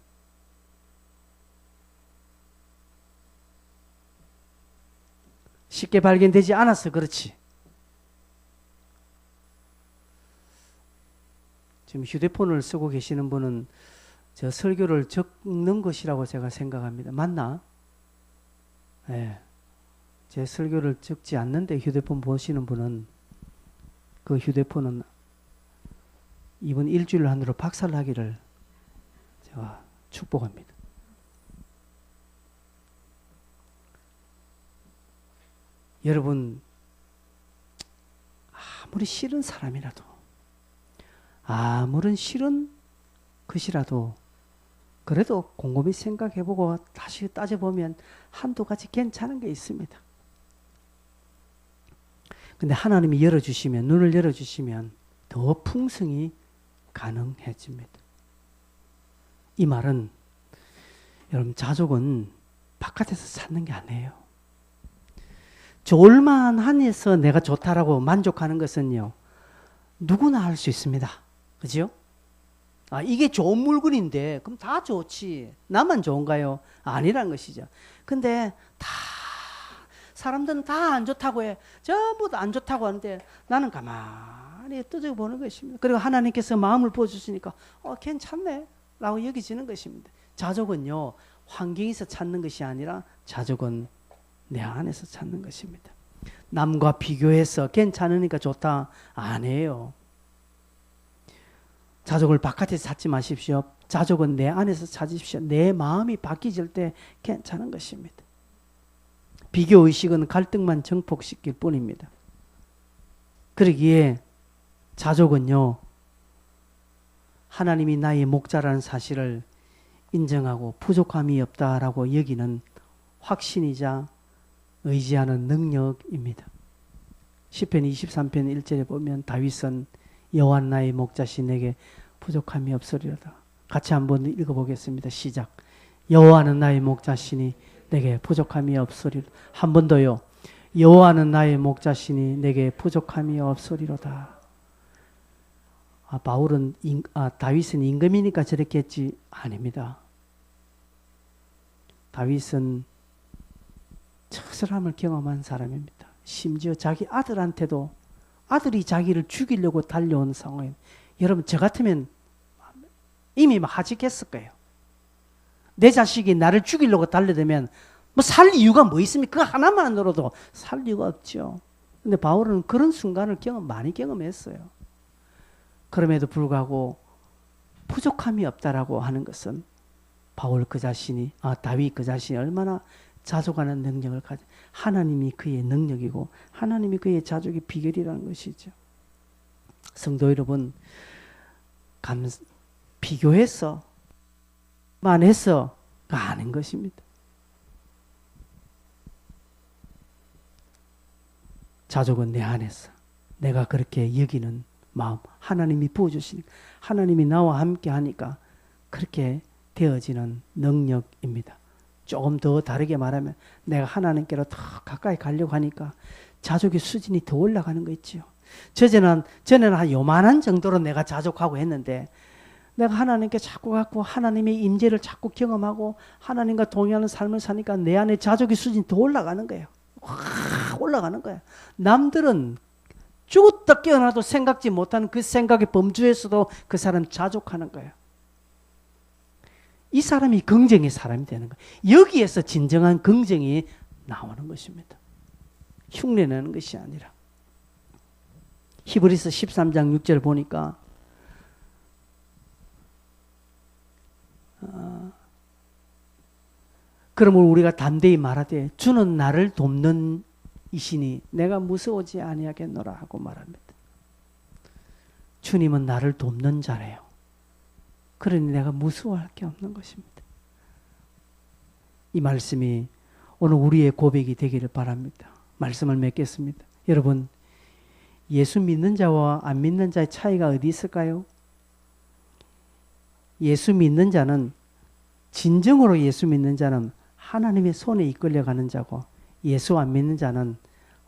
쉽게 발견되지 않아서 그렇지. 지금 휴대폰을 쓰고 계시는 분은 저 설교를 적는 것이라고 제가 생각합니다. 맞나? 네. 제 설교를 적지 않는데 휴대폰 보시는 분은 그 휴대폰은 이번 일주일 안으로 박살나기를 제가 축복합니다. 여러분, 아무리 싫은 사람이라도, 아무런 싫은 것이라도 그래도 곰곰이 생각해보고 다시 따져보면 한두 가지 괜찮은 게 있습니다. 근데 하나님이 열어주시면, 눈을 열어주시면 더 풍성이 가능해집니다. 이 말은 여러분, 자족은 바깥에서 찾는 게 아니에요. 좋을만 한에서 내가 좋다라고 만족하는 것은요, 누구나 할 수 있습니다. 그죠? 이게 좋은 물건인데 그럼 다 좋지, 나만 좋은가요? 아니란 것이죠. 근데 사람들은 다 안 좋다고 해. 전부 다 안 좋다고 하는데 나는 가만히 떠져보는 것입니다. 그리고 하나님께서 마음을 부어주시니까 괜찮네 라고 여기지는 것입니다. 자족은요, 환경에서 찾는 것이 아니라 자족은 내 안에서 찾는 것입니다. 남과 비교해서 괜찮으니까 좋다, 아니에요. 자족을 바깥에서 찾지 마십시오. 자족은 내 안에서 찾으십시오. 내 마음이 바뀌질 때 괜찮은 것입니다. 비교의식은 갈등만 증폭시킬 뿐입니다. 그러기에 자족은요, 하나님이 나의 목자라는 사실을 인정하고 부족함이 없다라고 여기는 확신이자 의지하는 능력입니다. 시편 23편 1절에 보면 다윗은 여호와 나의 목자시 내게 부족함이 없으리로다. 같이 한번 읽어보겠습니다. 시작. 여호와는 나의 목자시니 내게 부족함이 없으리로다. 한 번 더요. 여호와는 나의 목자시니 내게 부족함이 없으리로다. 다윗은 임금이니까 저렇게 했지, 아닙니다. 다윗은 처절함을 경험한 사람입니다. 심지어 자기 아들한테도, 아들이 자기를 죽이려고 달려온 상황에, 여러분 저 같으면 이미 막 하직했을 거예요. 내 자식이 나를 죽이려고 달려들면 살 이유가 뭐 있습니까? 그거 하나만으로도 살 이유가 없죠. 근데 바울은 그런 순간을 많이 경험했어요. 그럼에도 불구하고 부족함이 없다라고 하는 것은 바울 그 자신이, 다윗 그 자신이 얼마나 자족하는 능력을 가진, 하나님이 그의 능력이고 하나님이 그의 자족의 비결이라는 것이죠. 성도 여러분, 비교해서 만해서가 아닌 것입니다. 자족은 내 안에서 내가 그렇게 여기는 마음, 하나님이 부어주시니까, 하나님이 나와 함께 하니까 그렇게 되어지는 능력입니다. 조금 더 다르게 말하면 내가 하나님께로 더 가까이 가려고 하니까 자족의 수준이 더 올라가는 거 있죠. 전에는 한 요만한 정도로 내가 자족하고 했는데, 내가 하나님께 자꾸 갖고 하나님의 임재를 자꾸 경험하고 하나님과 동의하는 삶을 사니까 내 안에 자족의 수준이 더 올라가는 거예요. 확 올라가는 거예요. 남들은 죽었다 깨어나도 생각지 못하는 그 생각의 범주에서도 그 사람 자족하는 거예요. 이 사람이 긍정의 사람이 되는 거예요. 여기에서 진정한 긍정이 나오는 것입니다. 흉내내는 것이 아니라. 히브리서 13장 6절 보니까 그러므로 우리가 담대히 말하되 주는 나를 돕는 이시니 내가 무서워지 아니하겠노라 하고 말합니다. 주님은 나를 돕는 자래요. 그러니 내가 무서워할 게 없는 것입니다. 이 말씀이 오늘 우리의 고백이 되기를 바랍니다. 말씀을 맺겠습니다. 여러분, 예수 믿는 자와 안 믿는 자의 차이가 어디 있을까요? 예수 믿는 자는, 진정으로 예수 믿는 자는 하나님의 손에 이끌려가는 자고, 예수 안 믿는 자는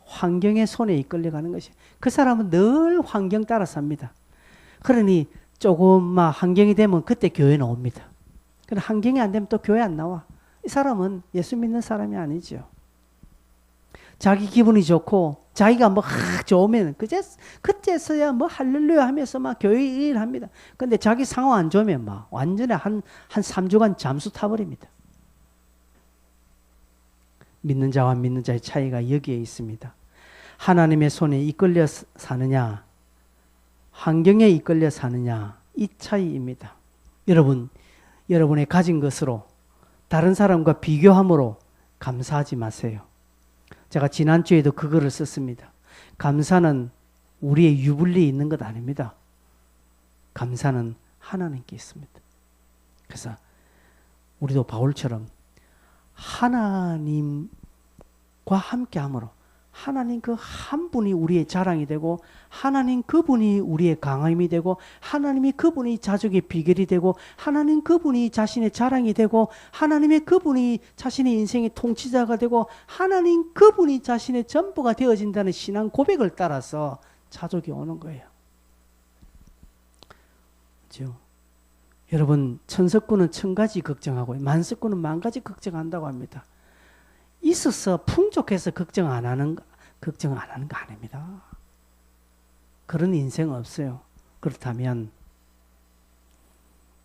환경의 손에 이끌려가는 것이, 그 사람은 늘 환경 따라 삽니다. 그러니 조금만 환경이 되면 그때 교회 나옵니다. 그런데 환경이 안 되면 또 교회 안 나와. 이 사람은 예수 믿는 사람이 아니죠. 자기 기분이 좋고 자기가 좋으면 그때서야 할렐루야 하면서 교회 일합니다. 근데 자기 상황 안 좋으면 완전히 한 3주간 잠수 타버립니다. 믿는 자와 안 믿는 자의 차이가 여기에 있습니다. 하나님의 손에 이끌려 사느냐, 환경에 이끌려 사느냐, 이 차이입니다. 여러분의 가진 것으로 다른 사람과 비교함으로 감사하지 마세요. 제가 지난주에도 그거를 썼습니다. 감사는 우리의 유불리에 있는 것 아닙니다. 감사는 하나님께 있습니다. 그래서 우리도 바울처럼 하나님과 함께함으로 하나님 그 한 분이 우리의 자랑이 되고 하나님 그분이 우리의 강함이 되고 하나님이 그분이 자족의 비결이 되고 하나님 그분이 자신의 자랑이 되고 하나님의 그분이 자신의 인생의 통치자가 되고 하나님 그분이 자신의 전부가 되어진다는 신앙 고백을 따라서 자족이 오는 거예요. 그렇죠? 여러분, 천석군은 1000가지 걱정하고 만석군은 10,000가지 걱정한다고 합니다. 있어서 풍족해서 걱정 안 하는 거 아닙니다. 그런 인생 없어요. 그렇다면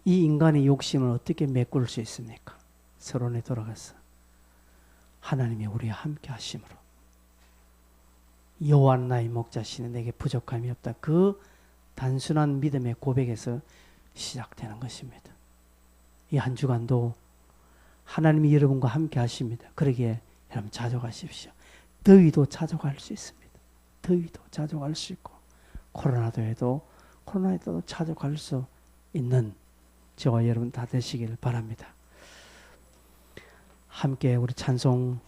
이 인간의 욕심을 어떻게 메꿀 수 있습니까? 서론에 돌아가서 하나님이 우리와 함께 하심으로 여호와 나의 목자시니 내게 부족함이 없다. 그 단순한 믿음의 고백에서 시작되는 것입니다. 이 한 주간도 하나님이 여러분과 함께 하십니다. 그러기에 여러분 자족하십시오. 더위도 자족할 수 있습니다. 더위도 자족할 수 있고 코로나에도 자족할 수 있는 저와 여러분 다 되시길 바랍니다. 함께 우리 찬송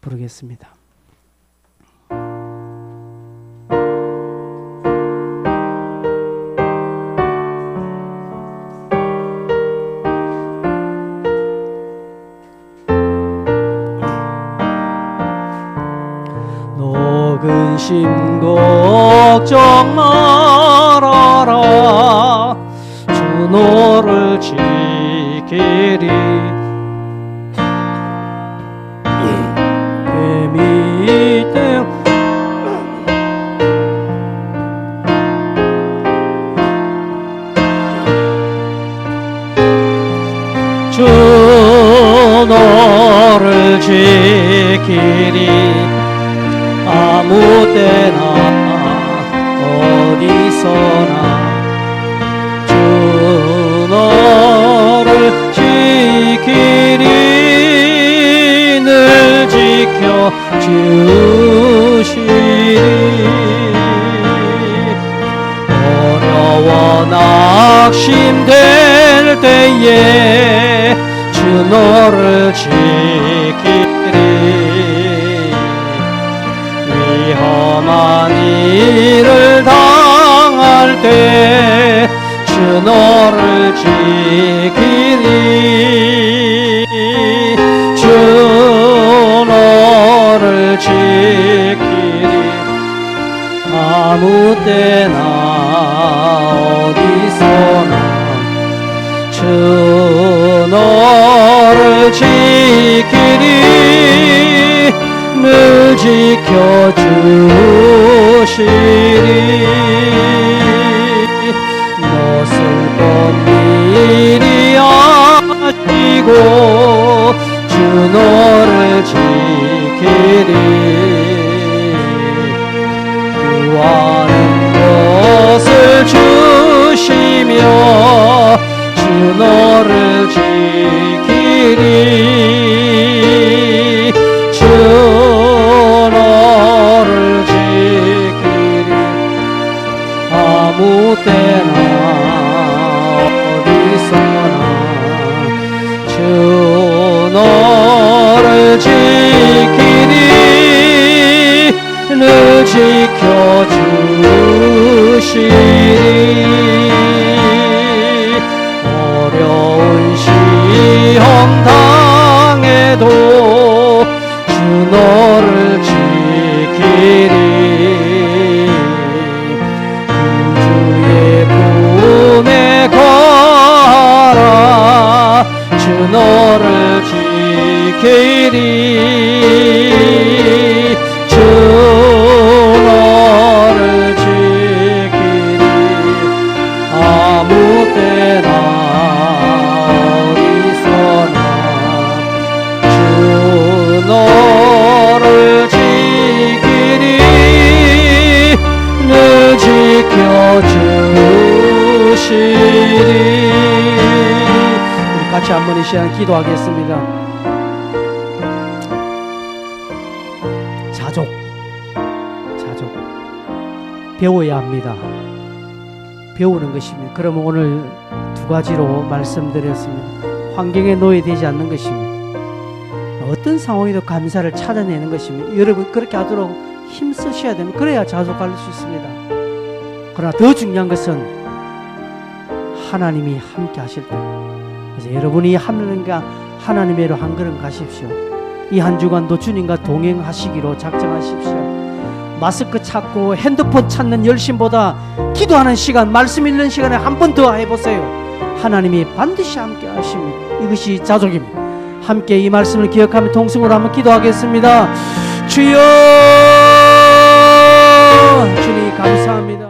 부르겠습니다. 근심 걱정 말아라 주 너를 지키리 뱀이 주 너를 지키리 아무 때나 어디서나 주 너를 지키리 늘 지켜주시리 어려워 낙심될 때에 주 너를 지키리 위험한 일을 당할 때 주 너를 지키리 주 너를 지키리 아무 때나 어디서나 주 너를 지키리 늘 지켜주시리 너 슬픈 일이 아시고 주 너를 지키리 구하는 것을 주시며 주 너를 지키리 주 너를 지키리 아무 때나 어디서나 주 너를 지키리 늘 지켜주시리 어려운 시험 당해도 주 너를 지키리 구주의 품에 거하라 주 너를 지키리 주 너를 지키리 아무 때나 어디서나 주 너를 지키리 늘 지켜주시리 우리 같이 한번 이 시간 기도하겠습니다. 자족 배워야 합니다. 배우는 것입니다. 그럼 오늘 두 가지로 말씀드렸습니다. 환경에 노예되지 않는 것입니다. 어떤 상황에도 감사를 찾아내는 것입니다. 여러분 그렇게 하도록 힘쓰셔야 됩니다. 그래야 자족할 수 있습니다. 그러나 더 중요한 것은 하나님이 함께 하실 때, 그래서 여러분이 하나님의로 한 걸음 가십시오. 이 한 주간도 주님과 동행하시기로 작정하십시오. 마스크 찾고 핸드폰 찾는 열심보다 기도하는 시간, 말씀 읽는 시간에 한 번 더 해보세요. 하나님이 반드시 함께 하십니다. 이것이 자족입니다. 함께 이 말씀을 기억하며 통성으로 한번 기도하겠습니다. 주여